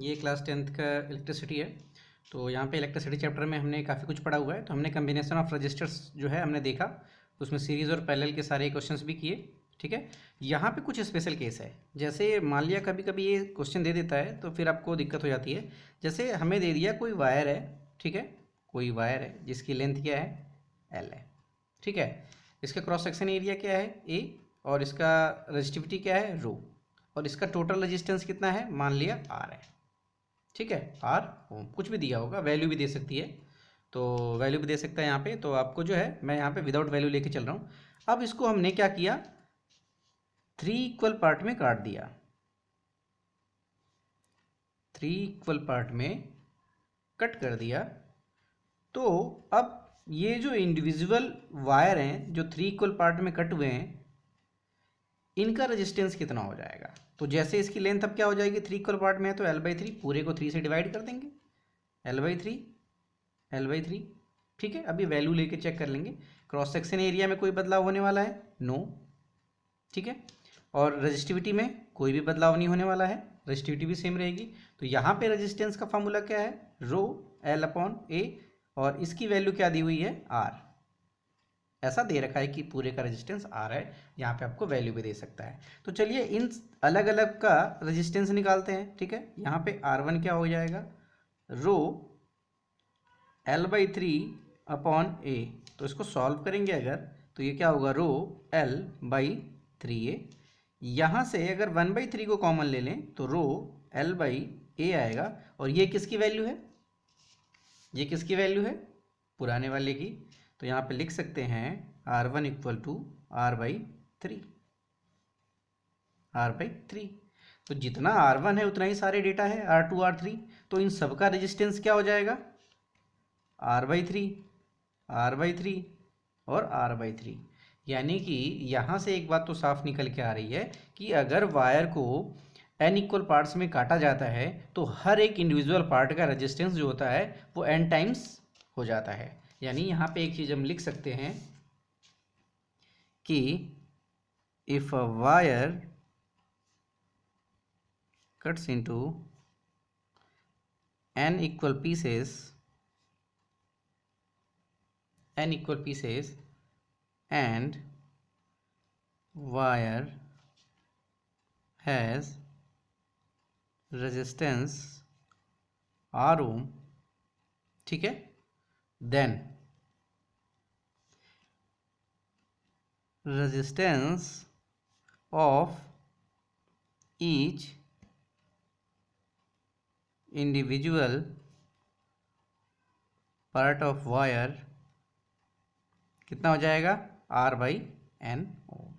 ये class 10th का electricity है। तो यहाँ पे इलेक्ट्रिसिटी चैप्टर में हमने काफ़ी कुछ पढ़ा हुआ है। तो हमने कम्बिनेशन ऑफ रजिस्टर्स जो है हमने देखा, उसमें सीरीज़ और पैरेलल के सारे क्वेश्चंस भी किए। ठीक है, यहाँ पे कुछ स्पेशल केस है। जैसे मान लिया कभी कभी ये क्वेश्चन दे देता है तो फिर आपको दिक्कत हो जाती है। जैसे हमें दे दिया कोई वायर है, ठीक है, कोई वायर है जिसकी लेंथ क्या है, एल है। ठीक है, इसका क्रॉस सेक्शन एरिया क्या है, ए, और इसका रजिस्टिविटी क्या है, रो, और इसका टोटल रेजिस्टेंस कितना है, मान लिया आर है। ठीक है, आर ओम, कुछ भी दिया होगा, वैल्यू भी दे सकती है, तो वैल्यू भी दे सकता है यहाँ पे। तो आपको जो है मैं यहाँ पे विदाउट वैल्यू लेके चल रहा हूँ। अब इसको हमने क्या किया, 3 इक्वल पार्ट में काट दिया, 3 इक्वल पार्ट में कट कर दिया। तो अब ये जो इंडिविजुअल वायर हैं जो 3 इक्वल पार्ट में कट हुए हैं, इनका रेजिस्टेंस कितना हो जाएगा। तो जैसे इसकी लेंथ अब क्या हो जाएगी, 3 इक्वल पार्ट में है तो L/3, पूरे को 3 से डिवाइड कर देंगे, L/3, L/3। ठीक है, अभी वैल्यू लेके चेक कर लेंगे। क्रॉस सेक्शन एरिया में कोई बदलाव होने वाला है, नो। ठीक है, और रजिस्टिविटी में कोई भी बदलाव नहीं होने वाला है, रजिस्टिविटी भी सेम रहेगी। तो यहाँ पे रेजिस्टेंस का फॉर्मूला क्या है, रो L/A, और इसकी वैल्यू क्या दी हुई है, आर। ऐसा दे रखा है कि पूरे का रेजिस्टेंस आर है, यहाँ पे आपको वैल्यू भी दे सकता है। तो चलिए इन अलग अलग का रेजिस्टेंस निकालते हैं। ठीक है, यहाँ पे R1 क्या हो जाएगा, रो L/3 अपॉन ए। तो इसको सॉल्व करेंगे अगर, तो ये क्या होगा, रो L/3A। यहाँ से अगर 1/3 को कॉमन ले लें तो रो L/A आएगा, और ये किसकी वैल्यू है, ये किसकी वैल्यू है, पुराने वाले की। तो यहाँ पे लिख सकते हैं R1 equal to R/3, R/3। तो जितना R1 है उतना ही सारे डेटा है, R2 R3। तो इन सबका रेजिस्टेंस क्या हो जाएगा, R/3, R/3 और R/3। यानी कि यहाँ से एक बात तो साफ निकल के आ रही है कि अगर वायर को n इक्वल पार्ट्स में काटा जाता है तो हर एक इंडिविजुअल पार्ट का रेजिस्टेंस जो होता है वो n टाइम्स हो जाता है। यानी यहाँ पे एक चीज़ हम लिख सकते हैं कि if a wire cuts into n equal pieces and wire has resistance R ohm, ठीक है, then resistance of each individual part of wire कितना हो जाएगा, R/n ओम।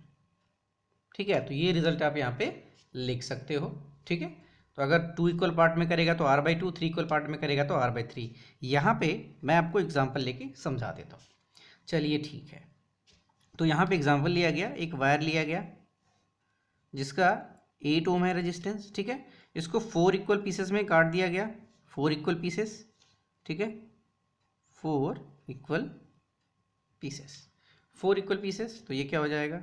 ठीक है, तो ये रिजल्ट आप यहाँ पे लिख सकते हो। ठीक है, तो अगर 2 इक्वल पार्ट में करेगा तो R/2, 3 इक्वल पार्ट में करेगा तो R/3। यहाँ पे मैं आपको एग्जांपल लेके समझा देता हूँ। चलिए ठीक है, तो यहाँ पे एग्जांपल लिया गया, एक वायर लिया गया जिसका 8 ओम है रेजिस्टेंस। ठीक है, इसको 4 इक्वल पीसेस में काट दिया गया, 4 इक्वल पीसेस। ठीक है, 4 इक्वल पीसेस, 4 इक्वल पीसेस। तो ये क्या हो जाएगा,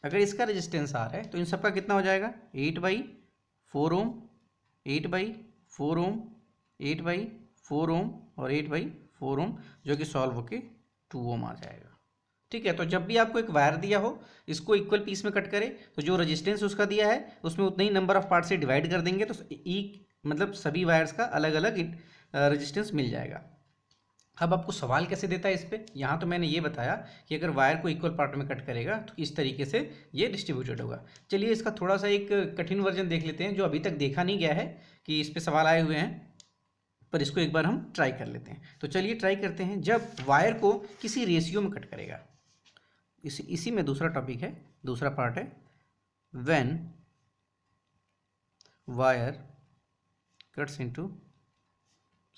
अगर इसका रेजिस्टेंस आ रहा है तो इन सबका कितना हो जाएगा, 8/4 ओम, 8/4 ओम, 8/4 ओम और 8/4 ओम, जो कि सॉल्व होके 2 ओम आ जाएगा। ठीक है, तो जब भी आपको एक वायर दिया हो, इसको इक्वल पीस में कट करे तो जो रेजिस्टेंस उसका दिया है उसमें उतने ही नंबर ऑफ पार्ट से डिवाइड कर देंगे, तो मतलब सभी वायर्स का अलग अलग रेजिस्टेंस मिल जाएगा। अब आपको सवाल कैसे देता है इस पर, यहाँ तो मैंने ये बताया कि अगर वायर को इक्वल पार्ट में कट करेगा तो इस तरीके से ये डिस्ट्रीब्यूटेड होगा। चलिए इसका थोड़ा सा एक कठिन वर्जन देख लेते हैं जो अभी तक देखा नहीं गया है कि इस पर सवाल आए हुए हैं, पर इसको एक बार हम ट्राई कर लेते हैं। तो चलिए ट्राई करते हैं। जब वायर को किसी रेशियो में कट करेगा, इसी में दूसरा टॉपिक है, दूसरा पार्ट है, when wire cuts into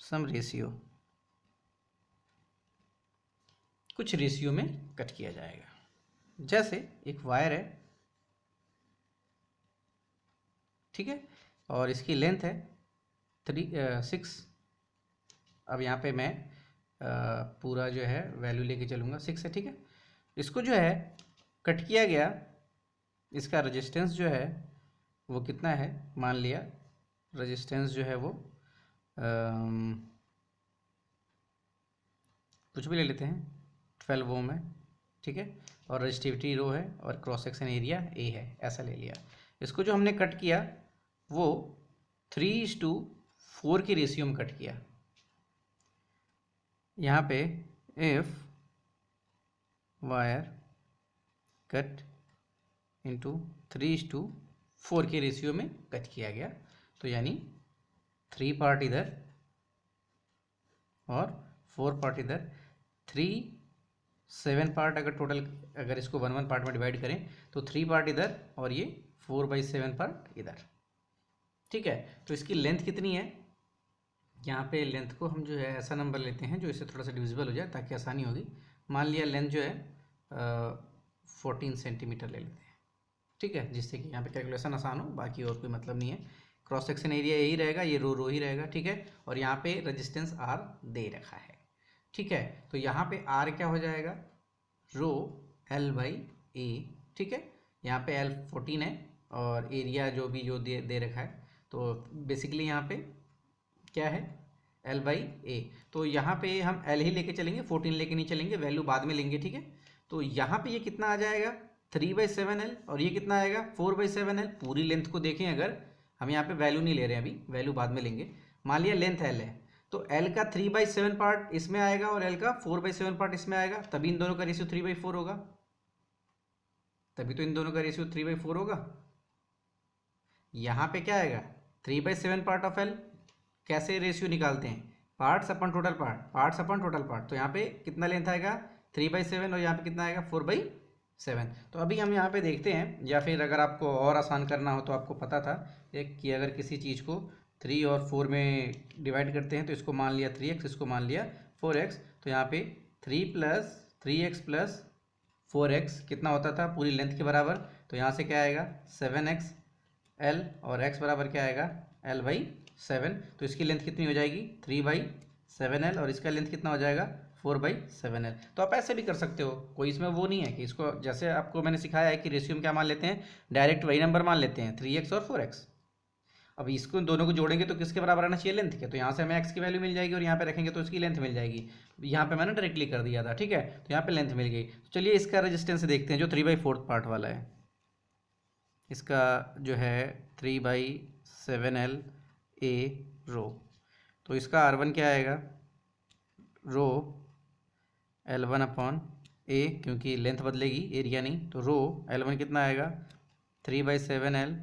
some ratio, कुछ रेशियो में कट किया जाएगा। जैसे एक वायर है, ठीक है, और इसकी लेंथ है 6। अब यहाँ पे मैं पूरा जो है वैल्यू लेके चलूँगा, 6 है। ठीक है, इसको जो है कट किया गया इसका रेजिस्टेंस जो है वो कितना है, मान लिया रेजिस्टेंस जो है वो कुछ भी ले लेते हैं, 12 ओम है, ठीक है, और रजिस्टिविटी रो है और क्रॉस सेक्शन एरिया ए है, ऐसा ले लिया। इसको जो हमने कट किया वो 3:4 की रेशियो में कट किया। यहाँ पे इफ वायर कट इंटू 3:4 की रेशियो में कट किया गया, तो यानी 3 पार्ट इधर और 4 पार्ट इधर, 7 पार्ट अगर टोटल, अगर इसको 1 पार्ट में डिवाइड करें तो 3 पार्ट इधर और ये 4/7 पार्ट इधर, ठीक है। तो इसकी लेंथ कितनी है, यहाँ पे लेंथ को हम जो है ऐसा नंबर लेते हैं जो इससे थोड़ा सा डिविजिबल हो जाए ताकि आसानी होगी। मान लिया लेंथ जो है 14 सेंटीमीटर ले लेते हैं, ठीक है, जिससे कि यहाँ पे कैलकुलेशन आसान हो, बाकी और कोई मतलब नहीं है। क्रॉस सेक्शन एरिया यही रहेगा, ये रो ही रहेगा, ठीक है, और यहाँ पे रेजिस्टेंस आर दे रखा है, ठीक है। तो यहाँ पे आर क्या हो जाएगा, रो L/A, ठीक है। यहाँ पे L 14 है और एरिया जो दे रखा है, तो बेसिकली यहाँ पे क्या है L/A। तो यहाँ पे हम L ही लेके चलेंगे, 14 लेके नहीं चलेंगे, वैल्यू बाद में लेंगे, ठीक है। तो यहाँ पे ये कितना आ जाएगा 3/7L और ये कितना आएगा 4/7L। पूरी लेंथ को देखें, अगर हम यहाँ पे वैल्यू नहीं ले रहे हैं अभी, वैल्यू बाद में लेंगे। मान लिया लेंथ L है, तो L का 3/7 पार्ट इसमें आएगा और L का 4/7 पार्ट इसमें आएगा, तभी इन दोनों का रेशियो 3/4 होगा, तभी तो इन दोनों का रेशियो 3/4 होगा। यहाँ पे क्या आएगा 3/7 पार्ट ऑफ L, कैसे रेशियो निकालते हैं, पार्ट्स अपन टोटल पार्ट, पार्ट्स अपन टोटल पार्ट। तो यहाँ पे कितना लेंथ आएगा 3/7 और यहाँ पे कितना आएगा 4/7। तो अभी हम यहाँ पे देखते हैं, या फिर अगर आपको और आसान करना हो तो आपको पता था कि अगर किसी चीज़ को 3 और 4 में डिवाइड करते हैं तो इसको मान लिया 3x, इसको मान लिया 4x, तो यहाँ पे 3x प्लस 4x कितना होता था पूरी लेंथ के बराबर। तो यहाँ से क्या आएगा 7xL और x बराबर क्या आएगा L/7। तो इसकी लेंथ कितनी हो जाएगी 3/7L और इसका लेंथ कितना हो जाएगा 4/7L। तो आप ऐसे भी कर सकते हो, कोई इसमें वो नहीं है कि इसको, जैसे आपको मैंने सिखाया है कि रेशियो में क्या मान लेते हैं, डायरेक्ट वही नंबर मान लेते हैं 3x और 4x। अब इसको दोनों को जोड़ेंगे तो किसके बराबर आना चाहिए, लेंथ के। तो यहाँ से हमें x की वैल्यू मिल जाएगी और यहाँ पे रखेंगे तो इसकी लेंथ मिल जाएगी। यहाँ पे मैंने डायरेक्टली कर दिया था, ठीक है, तो यहाँ पे लेंथ मिल गई। तो चलिए इसका रेजिस्टेंस देखते हैं जो 3/4 पार्ट वाला है। इसका जो है 3/7L A रो, तो इसका R1 क्या आएगा, रो L1/A, क्योंकि लेंथ बदलेगी एरिया नहीं, तो रो L1 कितना आएगा 3/7L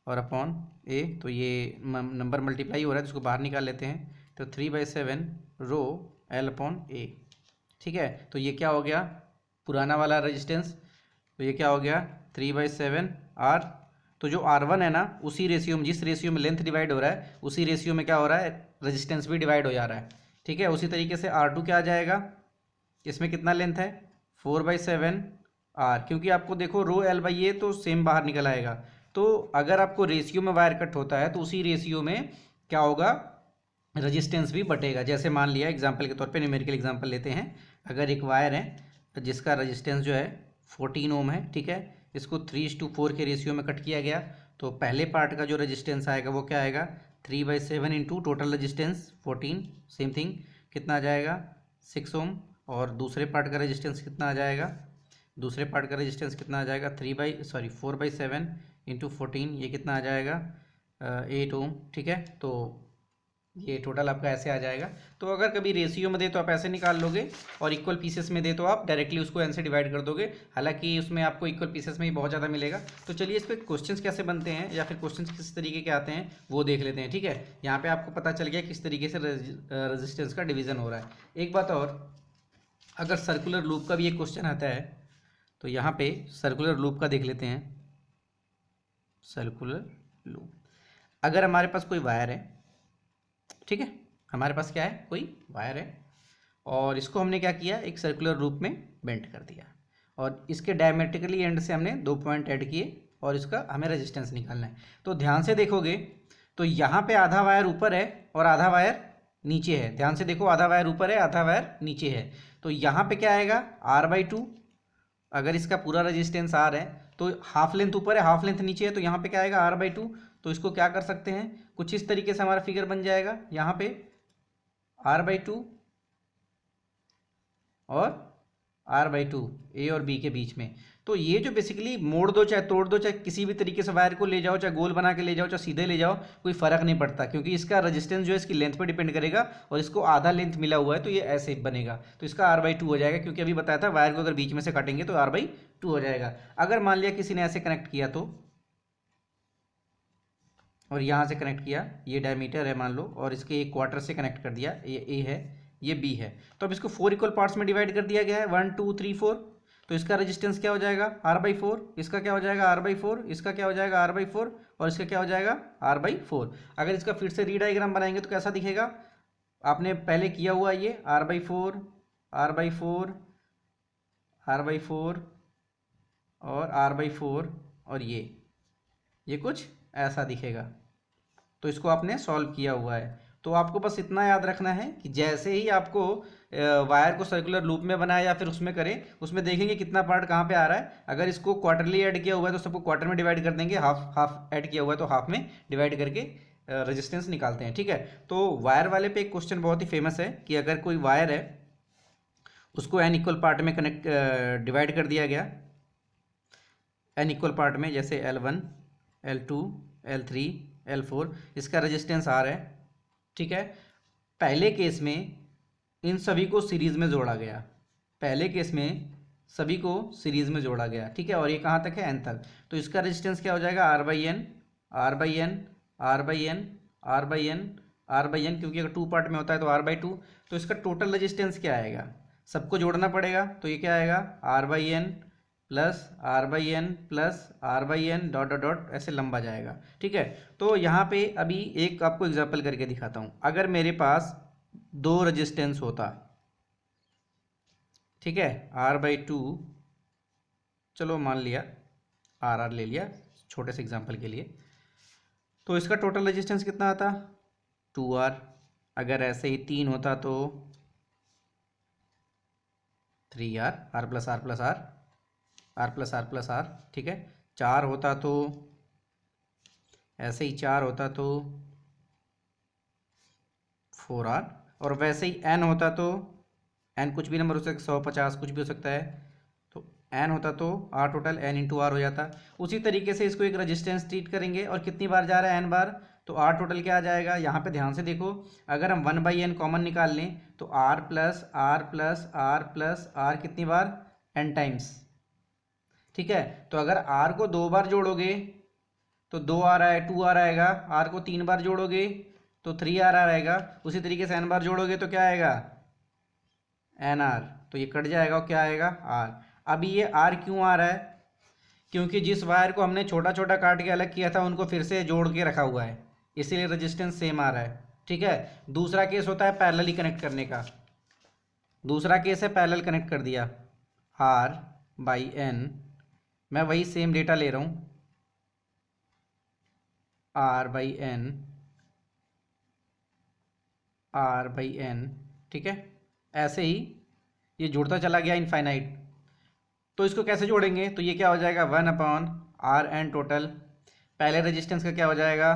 और अपॉन A। तो ये नंबर मल्टीप्लाई हो रहा है तो इसको बाहर निकाल लेते हैं, तो 3/7 रो L/A, ठीक है। तो ये क्या हो गया पुराना वाला रेजिस्टेंस, तो ये क्या हो गया 3/7 R। तो जो R1 है ना, उसी रेशियो में, जिस रेशियो में लेंथ डिवाइड हो रहा है उसी रेशियो में क्या हो रहा है रेजिस्टेंस भी डिवाइड हो जा रहा है, ठीक है। उसी तरीके से R2 क्या आ जाएगा, इसमें कितना लेंथ है 4/7 R, क्योंकि आपको देखो रो L/A तो सेम बाहर निकल आएगा। तो अगर आपको रेशियो में वायर कट होता है तो उसी रेशियो में क्या होगा रेजिस्टेंस भी बटेगा। जैसे मान लिया एग्जांपल के तौर पे न्यूमेरिकल एग्जांपल लेते हैं, अगर एक वायर है जिसका रेजिस्टेंस जो है 14 ओम है, ठीक है, इसको 3:4 के रेशियो में कट किया गया, तो पहले पार्ट का जो रेजिस्टेंस आएगा वो क्या आएगा 3/7 into total resistance 14, same thing कितना आ जाएगा 6 ओम। और दूसरे पार्ट का रेजिस्टेंस कितना आ जाएगा, दूसरे पार्ट का रेजिस्टेंस कितना आ जाएगा 4/7 इंटू 14, ये कितना आ जाएगा 8 ओम, ठीक है। तो ये टोटल आपका ऐसे आ जाएगा। तो अगर कभी रेशियो में दे तो आप ऐसे निकाल लोगे, और इक्वल पीसेस में दे तो आप डायरेक्टली उसको एन से डिवाइड कर दोगे, हालांकि उसमें आपको इक्वल पीसेस में ही बहुत ज़्यादा मिलेगा। तो चलिए इस पर क्वेश्चंस कैसे बनते हैं या फिर क्वेश्चंस किस तरीके के आते हैं वो देख लेते हैं, ठीक है। यहाँ पे आपको पता चल गया किस तरीके से रेजिस्टेंस का डिवीजन हो रहा है। एक बात और, अगर सर्कुलर लूप का भी एक क्वेश्चन आता है तो यहाँ पे सर्कुलर लूप का देख लेते हैं। सर्कुलर लूप, अगर हमारे पास कोई वायर है, ठीक है, हमारे पास क्या है कोई वायर है और इसको हमने क्या किया एक सर्कुलर लूप में बेंड कर दिया, और इसके डायमेट्रिकली एंड से हमने 2 पॉइंट ऐड किए और इसका हमें रेजिस्टेंस निकालना है। तो ध्यान से देखोगे तो यहाँ पे आधा वायर ऊपर है और आधा वायर नीचे है। ध्यान से देखो, आधा वायर ऊपर है, आधा वायर नीचे है। तो यहाँ पे क्या आएगा R/2, अगर इसका पूरा रेजिस्टेंस R है तो हाफ लेंथ ऊपर है, हाफ लेंथ नीचे है, तो यहाँ पे क्या आएगा r/2। तो इसको क्या कर सकते हैं, कुछ इस तरीके से हमारा फिगर बन जाएगा, यहाँ पे r/2 और r/2 ए और बी के बीच में। तो ये जो बेसिकली मोड़ दो चाहे तोड़ दो, चाहे किसी भी तरीके से वायर को ले जाओ, चाहे गोल बना के ले जाओ, चाहे सीधे ले जाओ, कोई फर्क नहीं पड़ता, क्योंकि इसका रेजिस्टेंस जो है इसकी लेंथ पे डिपेंड करेगा, और इसको आधा लेंथ मिला हुआ है तो ये ऐसे बनेगा। तो इसका r/2 हो जाएगा, क्योंकि अभी बताया था वायर को अगर बीच में से काटेंगे तो r/2 हो जाएगा। अगर मान लिया किसी ने ऐसे कनेक्ट किया तो, और यहाँ से कनेक्ट किया, ये डायमीटर है मान लो, और इसके एक क्वार्टर से कनेक्ट कर दिया, ये ए है, ये बी है, तो अब इसको 4 इक्वल पार्ट्स में डिवाइड कर दिया गया है, 1 2 3 4। तो इसका रेजिस्टेंस क्या हो जाएगा r/4, इसका क्या हो जाएगा r/4, इसका क्या हो जाएगा r/4, और इसका क्या हो जाएगा r/4। अगर इसका फिर से रीडायग्राम बनाएंगे तो कैसा दिखेगा, आपने पहले किया हुआ ये r/4 r/4 r/4 और r/4, और ये कुछ ऐसा दिखेगा। तो इसको आपने सॉल्व किया हुआ है। तो आपको बस इतना याद रखना है कि जैसे ही आपको वायर को सर्कुलर लूप में बनाए या फिर उसमें करें, उसमें देखेंगे कितना पार्ट कहाँ पे आ रहा है। अगर इसको क्वार्टरली ऐड किया हुआ है तो सबको क्वार्टर में डिवाइड कर देंगे, हाफ हाफ ऐड किया हुआ है तो हाफ में डिवाइड करके रेजिस्टेंस निकालते हैं, ठीक है। तो वायर वाले पे एक क्वेश्चन बहुत ही फेमस है कि अगर कोई वायर है उसको n इक्वल पार्ट में कनेक्ट डिवाइड कर दिया गया, n इक्वल पार्ट में, जैसे L1 L2 L3 L4, इसका रेजिस्टेंस R है, ठीक है। पहले केस में इन सभी को सीरीज में जोड़ा गया, पहले केस में सभी को सीरीज में जोड़ा गया, ठीक है, और ये कहाँ तक है, n तक। तो इसका रेजिस्टेंस क्या हो जाएगा r/n r/n r/n r/n r/n, क्योंकि अगर 2 पार्ट में होता है तो r/2। तो इसका टोटल रेजिस्टेंस क्या आएगा, सबको जोड़ना पड़ेगा, तो ये क्या आएगा r/n plus r/n plus r/n dot dot dot, ऐसे लंबा जाएगा, ठीक है। तो यहाँ पे अभी एक आपको एग्जांपल करके दिखाता हूँ। अगर मेरे पास 2 रेजिस्टेंस होता, ठीक है, r/2, चलो मान लिया r ले लिया छोटे से एग्जांपल के लिए, तो इसका टोटल रेजिस्टेंस कितना आता 2r। अगर ऐसे ही 3 होता तो 3r, r plus r plus r, r plus r plus r, ठीक है। 4 होता तो ऐसे ही 4 होता तो 4r, और वैसे ही n होता तो n कुछ भी नंबर हो सकता है, 150 कुछ भी हो सकता है, तो n होता तो r total n into r हो जाता। उसी तरीके से इसको एक रेजिस्टेंस ट्रीट करेंगे, और कितनी बार जा रहा है n बार, तो r टोटल क्या आ जाएगा, यहाँ पे ध्यान से देखो, अगर हम 1/n कॉमन निकाल लें तो r plus r plus r plus r कितनी बार, n टाइम्स, ठीक है। तो अगर r को 2 बार जोड़ोगे तो 2r आए 2r आएगा, r को 3 बार जोड़ोगे तो 3r आएगा, उसी तरीके से n बार जोड़ोगे तो क्या आएगा nr, तो ये कट जाएगा और क्या आएगा r। अभी ये r क्यों आ रहा है, क्योंकि जिस वायर को हमने छोटा छोटा काट के अलग किया था उनको फिर से जोड़ के रखा हुआ है, इसीलिए रेजिस्टेंस सेम आ रहा है, ठीक है। दूसरा केस होता है पैरेलली कनेक्ट करने का, दूसरा केस है पैरेलल कनेक्ट कर दिया, r/n, मैं वही सेम डेटा ले रहा हूँ, r/n r/n, ठीक है। ऐसे ही ये जुड़ता चला गया इनफाइनाइट। तो इसको कैसे जोड़ेंगे, तो ये क्या हो जाएगा 1/rn टोटल, पहले रेजिस्टेंस का क्या हो जाएगा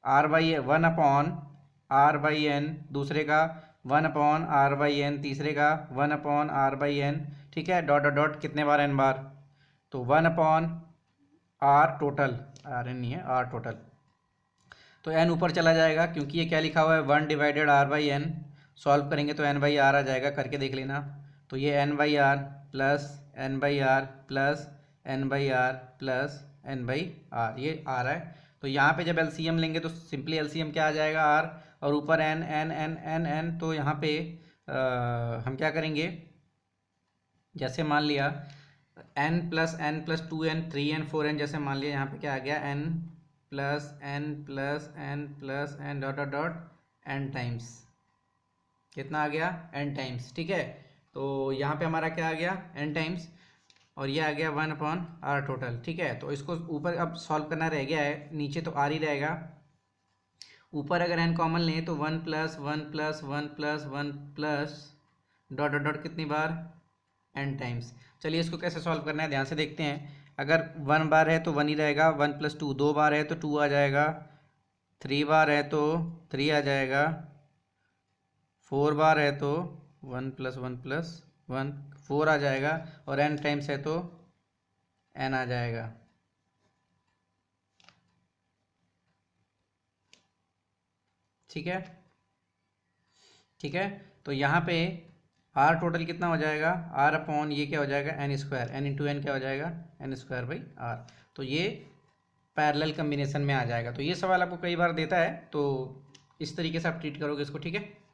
r/1/r/n, दूसरे का 1/r/n, तीसरे का 1/r/n, ठीक है, डॉट डॉट डॉट कितने बार n बार, तो 1/r टोटल, rn नहीं है r टोटल, तो n ऊपर चला जाएगा क्योंकि ये क्या लिखा हुआ है 1/r/n, सॉल्व करेंगे तो n/r आ जाएगा, करके देख लेना। तो ये n/r plus n/r plus n/r plus n/r, ये आ रहा है। तो यहाँ पे जब एलसीएम लेंगे तो सिंपली एलसीएम क्या आ जाएगा r, और ऊपर n n n n n, तो यहाँ पे हम क्या करेंगे, जैसे मान लिया n plus n plus 2n 3n 4n, जैसे मान लिया यहाँ पे क्या आ गया n plus n plus n plus n dot dot dot n times, कितना आ गया n टाइम्स, ठीक है। तो यहाँ पे हमारा क्या आ गया n टाइम्स, और ये आ गया 1/r टोटल, ठीक है। तो इसको ऊपर अब सॉल्व करना रह गया है, नीचे तो r ही रहेगा, ऊपर अगर n कॉमन लें तो 1 plus 1 plus 1 plus 1 plus dot dot dot कितनी बार n टाइम्स। चलिए इसको कैसे सॉल्व करना है ध्यान से देखते हैं। अगर 1 बार है तो 1 ही रहेगा, 1 + 2 2 बार है तो 2 आ जाएगा, 3 बार है तो 3 आ जाएगा, 4 बार है तो 1 + 1 + 1 4 आ जाएगा, और n टाइम्स है तो n आ जाएगा। ठीक है, ठीक है। तो यहाँ पे r टोटल कितना हो जाएगा, r अपॉन ये क्या हो जाएगा, n² n × n क्या हो जाएगा, n²/r। तो ये पैरेलल कम्बिनेशन में आ जाएगा। तो ये सवाल आपको कई बार देता है, तो इस तरीके से आप ट्रीट करोगे इसको। ठीक है।